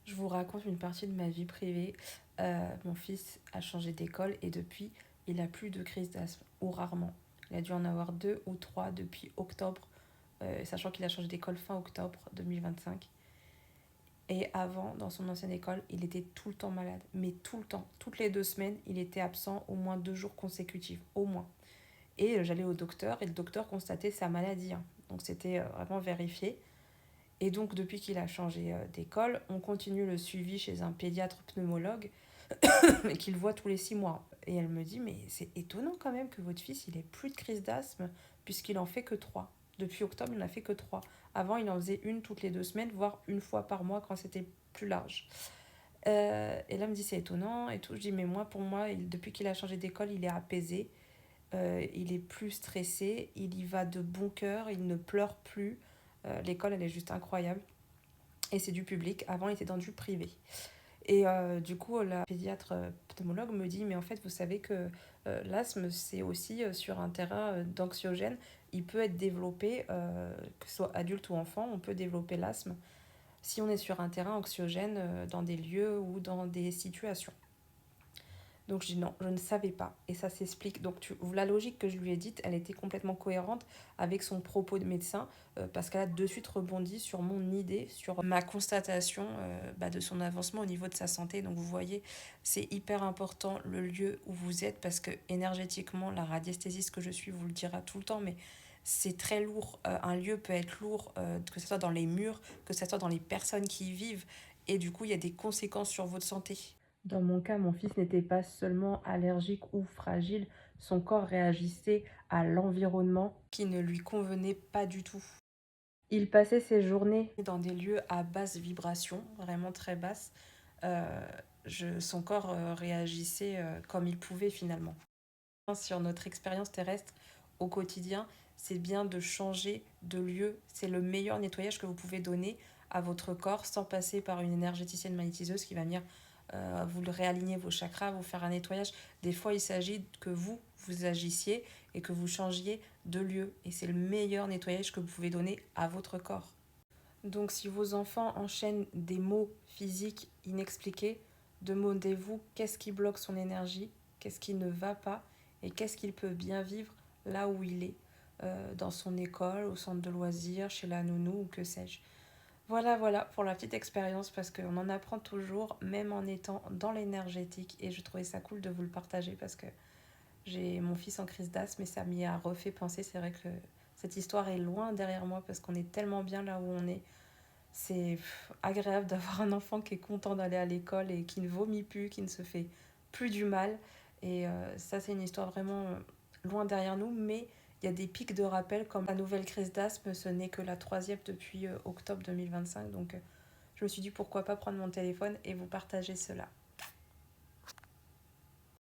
Je vous raconte une partie de ma vie privée. Mon fils a changé d'école et depuis, il n'a plus de crise d'asthme, ou rarement. Il a dû en avoir deux ou trois depuis octobre, sachant qu'il a changé d'école fin octobre 2025. Et avant, dans son ancienne école, il était tout le temps malade. Mais tout le temps. Toutes les 2 semaines, il était absent au moins 2 jours consécutifs. Au moins. Et j'allais au docteur et le docteur constatait sa maladie, hein. Donc c'était vraiment vérifié. Et donc, depuis qu'il a changé d'école, on continue le suivi chez un pédiatre pneumologue qu'il voit tous les 6 mois. Et elle me dit, mais c'est étonnant quand même que votre fils, il ait plus de crise d'asthme puisqu'il en fait que 3. Depuis octobre, il n'en a fait que 3. Avant, il en faisait une toutes les 2 semaines, voire une fois par mois quand c'était plus large. Et là, elle me dit, c'est étonnant et tout. Je dis, mais moi, pour moi, depuis qu'il a changé d'école, il est apaisé. Il est plus stressé, il y va de bon cœur, il ne pleure plus. L'école, elle est juste incroyable. Et c'est du public. Avant, il était dans du privé. Et du coup, la pédiatre pneumologue me dit, mais en fait, vous savez que l'asthme, c'est aussi sur un terrain d'anxiogène. Il peut être développé, que ce soit adulte ou enfant, on peut développer l'asthme si on est sur un terrain anxiogène dans des lieux ou dans des situations. Donc je dis non, je ne savais pas. Et ça s'explique. Donc la logique que je lui ai dite, elle était complètement cohérente avec son propos de médecin, parce qu'elle a de suite rebondi sur mon idée, sur ma constatation de son avancement au niveau de sa santé. Donc vous voyez, c'est hyper important le lieu où vous êtes, parce que énergétiquement, la radiesthésiste que je suis vous le dira tout le temps, mais c'est très lourd. Un lieu peut être lourd, que ce soit dans les murs, que ce soit dans les personnes qui y vivent. Et du coup, il y a des conséquences sur votre santé. Dans mon cas, mon fils n'était pas seulement allergique ou fragile, son corps réagissait à l'environnement qui ne lui convenait pas du tout. Il passait ses journées dans des lieux à basse vibration, vraiment très basse. Euh, son corps réagissait comme il pouvait finalement. Sur notre expérience terrestre au quotidien, c'est bien de changer de lieu. C'est le meilleur nettoyage que vous pouvez donner à votre corps sans passer par une énergéticienne magnétiseuse qui va venir vous le réaligner vos chakras, vous faire un nettoyage. Des fois, il s'agit que vous agissiez et que vous changiez de lieu. Et c'est le meilleur nettoyage que vous pouvez donner à votre corps. Donc, si vos enfants enchaînent des maux physiques inexpliqués, demandez-vous qu'est-ce qui bloque son énergie, qu'est-ce qui ne va pas et qu'est-ce qu'il peut bien vivre là où il est, dans son école, au centre de loisirs, chez la nounou ou que sais-je. Voilà, voilà pour la petite expérience parce qu'on en apprend toujours, même en étant dans l'énergétique. Et je trouvais ça cool de vous le partager parce que j'ai mon fils en crise d'asthme et ça m'y a refait penser. C'est vrai que cette histoire est loin derrière moi parce qu'on est tellement bien là où on est. C'est agréable d'avoir un enfant qui est content d'aller à l'école et qui ne vomit plus, qui ne se fait plus du mal. Et ça, c'est une histoire vraiment loin derrière nous. Mais il y a des pics de rappel comme la nouvelle crise d'asthme. Ce n'est que la troisième depuis octobre 2025. Donc je me suis dit pourquoi pas prendre mon téléphone et vous partager cela.